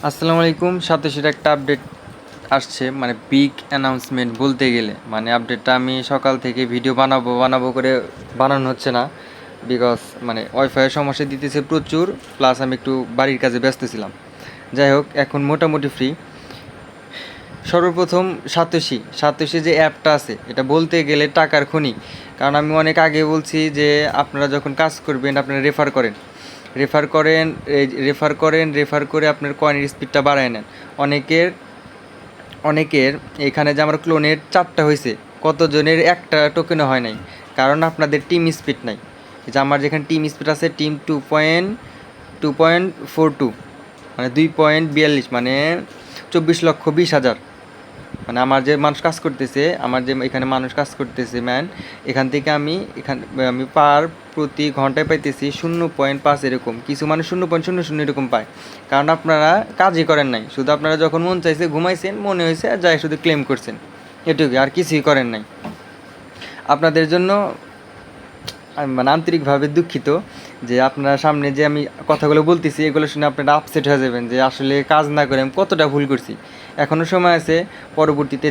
আসসালামু আলাইকুম। সাতোশির একটা আপডেট আসছে, মানে বিগ অ্যানাউন্সমেন্ট বলতে গেলে। মানে আপডেটটা আমি সকাল থেকে ভিডিও বানাবো করে বানানো হচ্ছে না, বিকজ মানে ওয়াইফাইয়ের সমস্যা দিতেছে প্রচুর, প্লাস আমি একটু বাড়ির কাজে ব্যস্ত ছিলাম। যাই হোক, এখন মোটামুটি ফ্রি। সর্বপ্রথম সাতোশি যে অ্যাপটা আছে, এটা বলতে গেলে টাকার খনি। কারণ আমি অনেক আগে বলছি যে আপনারা যখন কাজ করবেন আপনারা রেফার করে আপনার কয়েনের স্পিডটা বাড়ায় নেন। অনেকের অনেকের এখানে যে আমার ক্লোনের 4টা হয়েছে, কতজনের একটা টোকেনও হয় নাই, কারণ আপনাদের টিম স্পিড নাই। যে আমার যেখানে টিম স্পিড আছে, টিম 2.42, মানে 2.42, মানে 24,20,000। মানে আমার যে মানুষ কাজ করতেছে, আমার যে এখানে মানুষ কাজ করতেছে ম্যান, এখান থেকে আমি প্রতি ঘন্টায় পাইতেছি 0.5 এরকম। কিছু মানুষ 0.00 এরকম পায়, কারণ আপনারা কাজই করেন নাই, শুধু আপনারা যখন মন চাইছে ঘুমাইছেন, মনে হয়েছে আর যাই শুধু ক্লেম করছেন, এটুকুই, আর কিছুই করেন নাই। আপনাদের জন্য আমি মানে আন্তরিকভাবে দুঃখিত যে আপনার সামনে যে আমি কথাগুলো বলতেছি, এগুলো শুনে আপনারা আপসেট হয়ে যাবেন যে আসলে কাজ না করে আমি কতটা ভুল করছি। এখনও সময় আছে, পরবর্তীতে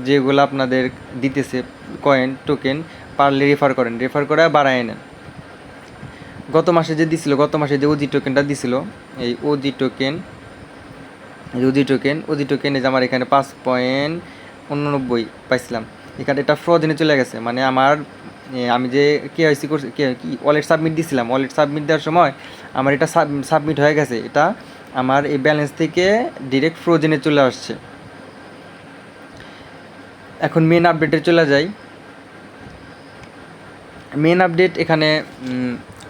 যেগুলা আপনাদের দিতেছে কয়েন টোকেন, পারলে রেফার করে বাড়ায় নেন। গত মাসে যে ওজি টোকেনটা দিছিল, এই ওজি টোকেন এই যে আমার এখানে 5.89 পাইছিলাম। এখানে এটা ফ্রজেনে চলে গেছে, মানে আমি যে কেওয়াইসি করছি, কি ওয়ালেট সাবমিট দিছিলাম, ওয়ালেট সাবমিট দেওয়ার সময় আমার এটা সাবমিট হয়ে গেছে, এটা আমার এই ব্যালেন্স থেকে ডিরেক্ট ফ্রোজেনে চলে আসছে। এখন মেন আপডেটে চলে যাই। মেন আপডেট এখানে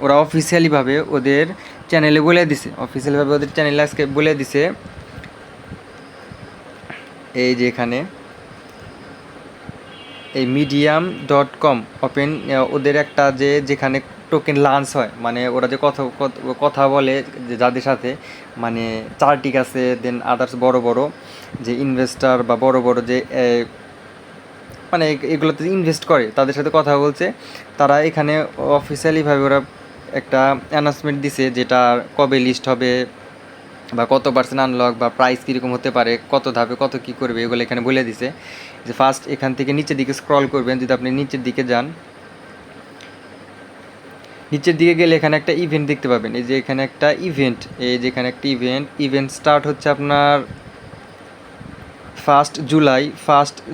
ওরা অফিসিয়ালিভাবে ওদের চ্যানেলে আজকে বলে দিছে, এই যে এখানে এই medium.com ওপেন, ওদের একটা যেখানে টোকেন লাঞ্চ হয়, মানে ওরা যে কথা বলে যে যাদের সাথে, মানে চার্টিক আছে, দেন আদার্স বড় বড় যে ইনভেস্টার বা বড় বড় যে মানে এগুলোতে ইনভেস্ট করে, তাদের সাথে কথা বলছে। তারা এখানে অফিসিয়ালিভাবে ওরা একটা অ্যানাউন্সমেন্ট দিছে, যেটা কবে লিস্ট হবে বা কত পার্সেন্ট আনলক বা প্রাইস কীরকম হতে পারে, কত ধাপে কত কী করবে, এগুলো এখানে বলে দিছে। যে ফার্স্ট এখান থেকে নিচের দিকে স্ক্রল করবেন, যদি আপনি নিচের দিকে যান, নিচের দিকে গেলে এখানে একটা ইভেন্ট দেখতে পাবেন। এই যে এখানে একটা ইভেন্ট স্টার্ট হচ্ছে আপনার 1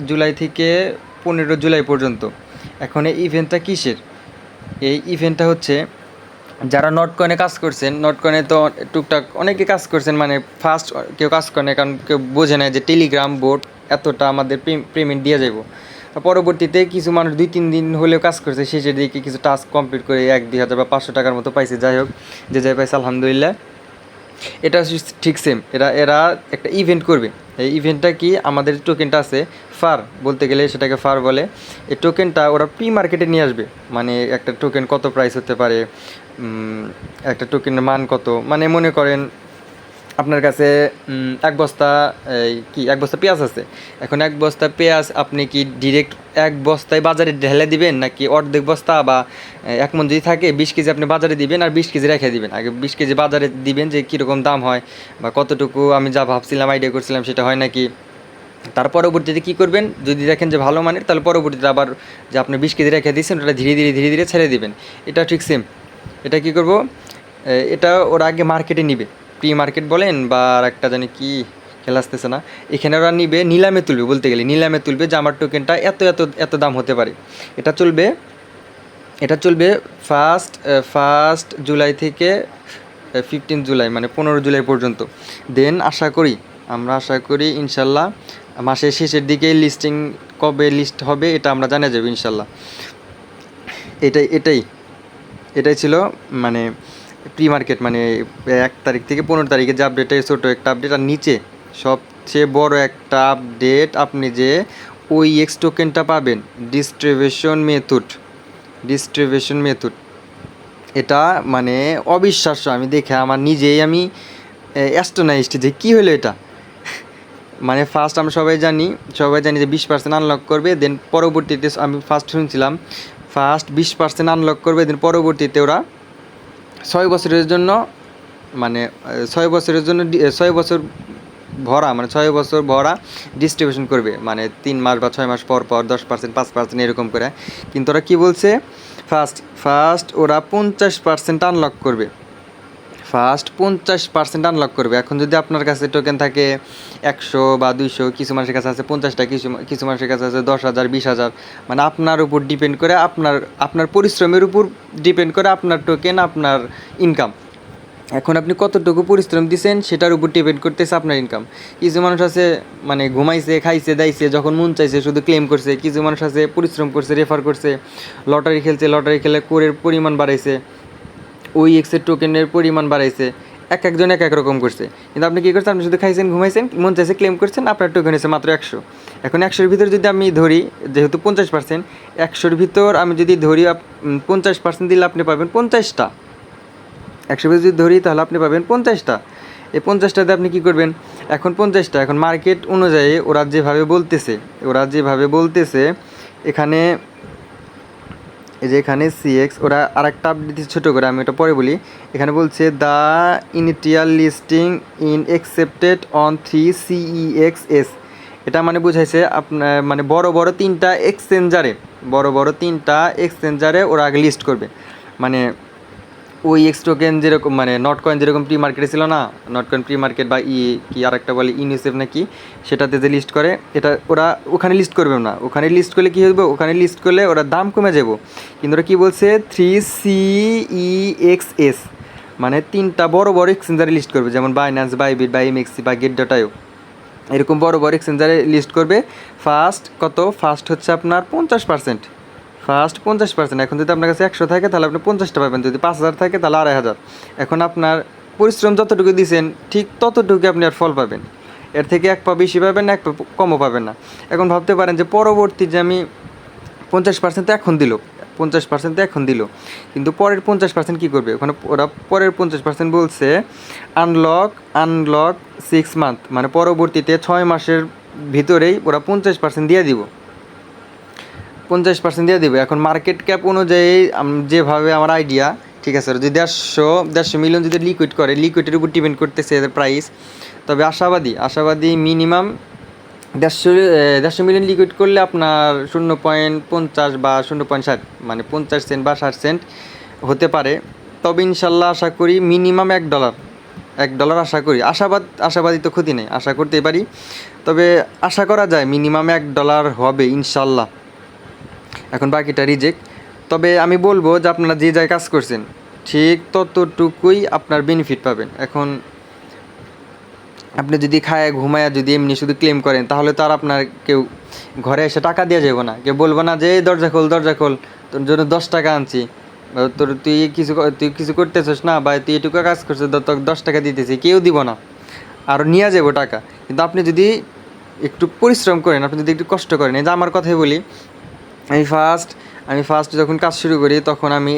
জুলাই থেকে 15 জুলাই পর্যন্ত। এখন এই ইভেন্টটা কিসের? এই ইভেন্টটা হচ্ছে যারা নট কয়েনে কাজ করছেন, নট কয়েনে তো টুকটাক অনেকে কাজ করছেন, মানে ফার্স্ট কেউ কাজ করে না, কারণ কেউ বোঝে না যে টেলিগ্রাম বোট এতটা আমাদের পেমেন্ট দিয়ে যাব। পরবর্তীতে কিছু মানুষ 2-3 দিন হলেও কাজ করছে, শেষের দিকে কিছু টাস্ক কমপ্লিট করে 1-2 হাজার বা 500 টাকার মতো পাইছে। যাই হোক, যে যাই পাইছে আলহামদুলিল্লাহ। এটা ঠিক সেম, এরা একটা ইভেন্ট করবে। এই ইভেন্টটা কি, আমাদের টোকেনটা আছে ফার, বলতে গেলে সেটাকে ফার বলে। এই টোকেনটা ওরা প্রি মার্কেটে নিয়ে আসবে, মানে একটা টোকেন কত প্রাইস হতে পারে, একটা টোকেনের মান কত, মানে মনে করেন আপনার কাছে এক বস্তা পেঁয়াজ আছে। এখন এক বস্তা পেঁয়াজ আপনি কি ডিরেক্ট এক বস্তায় বাজারে ঢেলে দিবেন, নাকি অর্ধেক বস্তা বা 1 মণ যদি থাকে 20 কেজি আপনি বাজারে দিবেন আর 20 কেজি রেখে দিবেন? আগে 20 কেজি বাজারে দিবেন, যে কীরকম দাম হয় বা কতটুকু আমি যা ভাবছিলাম আইডিয়া করছিলাম সেটা হয় নাকি। তার পরবর্তীতে কী করবেন, যদি দেখেন যে ভালো মানের, তাহলে পরবর্তীতে আবার যে আপনি 20 কেজি রেখে দিয়েছেন ওটা ধীরে ধীরে ছেড়ে দিবেন। এটা ঠিক সেম। এটা কী করবো, এটা ওরা আগে মার্কেটে নিবে, প্রি মার্কেট বলেন বা আর একটা জানি কি খেলা আসতেছে না, এখানে ওরা নিবে, নিলামে তুলবে, বলতে গেলে নিলামে তুলবে যে আমার টোকেনটা এত দাম হতে পারে। এটা চলবে ফার্স্ট জুলাই থেকে 15 জুলাই, মানে 15 জুলাই পর্যন্ত। দেন আমরা আশা করি ইনশাল্লাহ মাসের শেষের দিকে লিস্টিং, কবে লিস্ট হবে এটা আমরা জানা যাবে ইনশাল্লাহ। এটাই ছিল মানে প্রি মার্কেট, মানে 1 তারিখ থেকে 15 তারিখে যে আপডেটটা, ছোটো একটা আপডেট। আর নিচে সবচেয়ে বড় একটা আপডেট, আপনি যে OEX টোকেনটা পাবেন, ডিস্ট্রিবিউশন মেথড, এটা মানে অবিশ্বাস্য। আমি দেখে আমি অ্যাস্টনাইজড যে কী হলো এটা। মানে ফার্স্ট আমরা সবাই জানি যে 20% আনলক করবে, দেন পরবর্তীতে আমি ফার্স্ট শুনছিলাম 20% আনলক করবে, দেন পরবর্তীতে ওরা 6 বছরের জন্য মানে 6 বছরের জন্য 6 বছর ভরা, মানে 6 বছর ভরা ডিস্ট্রিবিউশন করবে, মানে 3 মাস বা 6 মাস পর পর 10% 5% এরকম করে। কিন্তু ওরা কী বলছে, ফার্স্ট ওরা 50% আনলক করবে, ফার্স্ট 50% আনলক করবে। এখন যদি আপনার কাছে টোকেন থাকে 100 বা 200, কিছু মানুষের কাছে আছে 50টা, কিছু মানুষের কাছে আছে 10,000 20,000, মানে আপনার উপর ডিপেন্ড করে, আপনার পরিশ্রমের উপর ডিপেন্ড করে আপনার টোকেন, আপনার ইনকাম। এখন আপনি কতটুকু পরিশ্রম দিচ্ছেন সেটার উপর ডিপেন্ড করতেছে আপনার ইনকাম। কিছু মানুষ আছে মানে ঘুমাইছে, খাইছে, দাইছে, যখন মন চাইছে শুধু ক্লেম করছে। কিছু মানুষ আছে পরিশ্রম করছে, রেফার করছে, লটারি খেলছে, লটারি খেলে কোরের পরিমাণ বাড়াইছে, ওই এক্সের টোকেনের পরিমাণ বাড়াইছে। একজন এক এক রকম করছে। কিন্তু আপনি কী করছেন, আপনি শুধু খাইছেন, ঘুমাইছেন, মন চাইছে ক্লেম করছেন, আপনার টোকেন হয়েছে মাত্র 100। এখন 100-র ভিতর যদি আমি ধরি, যেহেতু 50%, 100-র ভিতর আমি যদি ধরি 50% দিলে আপনি পাবেন 50টা। 100 যদি ধরি তাহলে আপনি পাবেন 50টা। এই 50টাতে আপনি কী করবেন, এখন 50টা, এখন মার্কেট অনুযায়ী ওরা যেভাবে বলতেছে এখানে, এই যে এখানে সিএক্স ওরা আর একটা আপডেট দিচ্ছে ছোটো করে, আমি এটা পরে বলি। এখানে বলছে the initial listing in accepted on 3 CEXS। এটা মানে বুঝাইছে আপনার মানে বড় বড় তিনটা এক্সচেঞ্জারে ওরা আগে লিস্ট করবে। মানে ওই এক্স টোকেন যেরকম, মানে নট কয়েন যেরকম প্রি মার্কেটে ছিল না, নট কয়েন প্রি মার্কেট বা কি আর একটা বলে ইউনিসেফ নাকি, সেটাতে যে লিস্ট করে, এটা ওরা ওখানে লিস্ট করবে না। ওখানে লিস্ট করলে কী হবে, ওখানে লিস্ট করলে ওরা দাম কমে যাব। কিন্তু ওরা কী বলছে 3 CEXS, মানে তিনটা বড় বড় এক্সচেঞ্জারে লিস্ট করবে, যেমন বাইন্যান্স, বাইবিট, MXC বা Gate.io, এরকম বড় বড় এক্সচেঞ্জারে লিস্ট করবে। ফার্স্ট হচ্ছে আপনার 50%, ফার্স্ট 50%। এখন যদি আপনার কাছে 100 থাকে তাহলে আপনি 50টা পাবেন, যদি 5,000 থাকে তাহলে 2,500। এখন আপনার পরিশ্রম যতটুকু দিয়েছেন ঠিক ততটুকু আপনি আর ফল পাবেন, এর থেকে এক পা বেশি পাবেন না, এক পা কমও পাবেন না। এখন ভাবতে পারেন যে পরবর্তী যে আমি 50% এখন দিল, কিন্তু পরের 50% কী করবে, ওখানে ওরা পরের 50% বলছে আনলক 6 মান্থ, মানে পরবর্তীতে 6 মাসের ভিতরেই ওরা 50% দিয়ে দিব, 50% দিয়ে দেবে। এখন মার্কেট ক্যাপ অনুযায়ী যেভাবে আমার আইডিয়া, ঠিক আছে, যদি 150 মিলিয়ন যদি লিকুইডের উপর ডিপেন্ড করতেছে এদের প্রাইস। তবে আশাবাদী মিনিমাম 150 মিলিয়ন লিকুইড করলে আপনার 0.50 বা 0.60, মানে 50 সেন্ট বা 60 সেন্ট হতে পারে। তবে ইনশাল্লাহ আশা করি মিনিমাম $1 আশা করি। আশাবাদী তো ক্ষতি নেই, আশা করতে পারি। তবে আশা করা যায় মিনিমাম $1 হবে ইনশাল্লাহ। এখন বাকিটা রিজেক্ট। তবে আমি বলবো যে আপনারা যে জায়গায় কাজ করছেন ঠিক ততটুকুই আপনার বেনিফিট পাবেন। এখন আপনি যদি খায় ঘুমায় যদি এমনি শুধু ক্লেম করেন, তাহলে তো আর আপনার কেউ ঘরে এসে টাকা দিয়ে যাবো না, কেউ বলবো না যে দরজা খোল তোর জন্য 10 টাকা আনছি, তুই কিছু করতেছিস না, বা তুই এটুকু কাজ করছিস তোর 10 টাকা দিতেছি, কেউ দিব না, আরও নিয়ে যাবো টাকা। কিন্তু আপনি যদি একটু পরিশ্রম করেন, আপনি যদি একটু কষ্ট করেন, এই যে আমার কথাই বলি, আমি ফার্স্ট যখন কাজ শুরু করি তখন আমি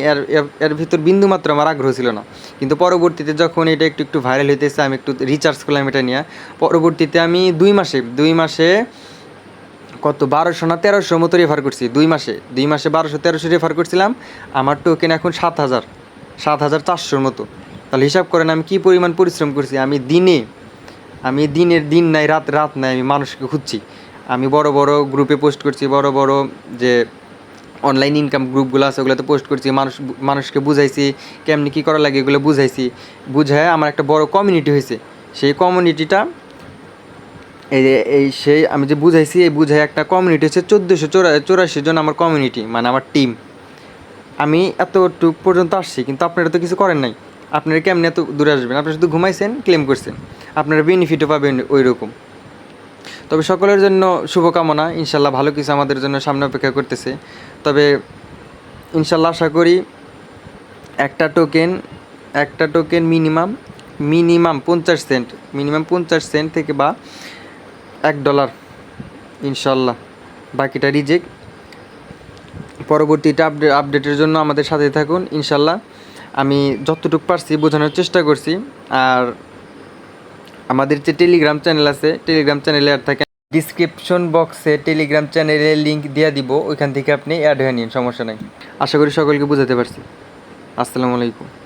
এর ভিতর বিন্দুমাত্র আমার আগ্রহ ছিল না। কিন্তু পরবর্তীতে যখন এটা একটু ভাইরাল হইতেছে, আমি একটু রিচার্জ করলাম এটা নিয়ে, পরবর্তীতে আমি 2 মাসে কত 1200 না 1300 মতো রেফার করছি। 2 মাসে 1200-1300 রেফার করছিলাম। আমার টোকেন এখন 7,400 মতো। তাহলে হিসাব করেন আমি কী পরিমাণ পরিশ্রম করছি। আমি দিনের দিন নাই, রাত নাই, আমি মানুষকে খুঁজছি। আমি বড় বড় গ্রুপে পোস্ট করছি, বড় বড় যে অনলাইন ইনকাম গ্রুপগুলো আছে ওগুলোতে পোস্ট করছি, মানুষকে বুঝাইছি কেমনি কী করা লাগে, এগুলো বুঝায় আমার একটা বড় কমিউনিটি হয়েছে। সেই কমিউনিটিটা আমি যে বুঝাইছি, এই বুঝাই একটা কমিউনিটি হচ্ছে 1484 জন আমার কমিউনিটি, মানে আমার টিম। আমি এতটুকু পর্যন্ত আসছি, কিন্তু আপনারা তো কিছু করেন নাই। আপনারা কেমনি এত দূরে আসবেন? আপনারা শুধু ঘুমাইছেন, ক্লেম করছেন, আপনারা বেনিফিটও পাবেন ওই রকম। তবে সকলের জন্য শুভকামনা, ইনশাল্লাহ ভালো কিছু আমাদের জন্য সামনে অপেক্ষা করতেছে। তবে ইনশাল্লাহ আশা করি একটা টোকেন মিনিমাম 50 সেন্ট থেকে বা $1 ইনশাল্লাহ। বাকিটা রিজেক্ট। পরবর্তীটা আপডেটের জন্য আমাদের সাথে থাকুন ইনশাল্লাহ। আমি যতটুকু পারছি বোঝানোর চেষ্টা করছি। আর আমাদের যে টেলিগ্রাম চ্যানেল আছে, টেলিগ্রাম চ্যানেলে অ্যাড থাকে, ডিসক্রিপশন বক্সে টেলিগ্রাম চ্যানেলের লিঙ্ক দিয়ে দিব, ওইখান থেকে আপনি অ্যাড হয়ে নিন, সমস্যা নাই। আশা করি সকলকে বোঝাতে পারছি। আসসালামু আলাইকুম।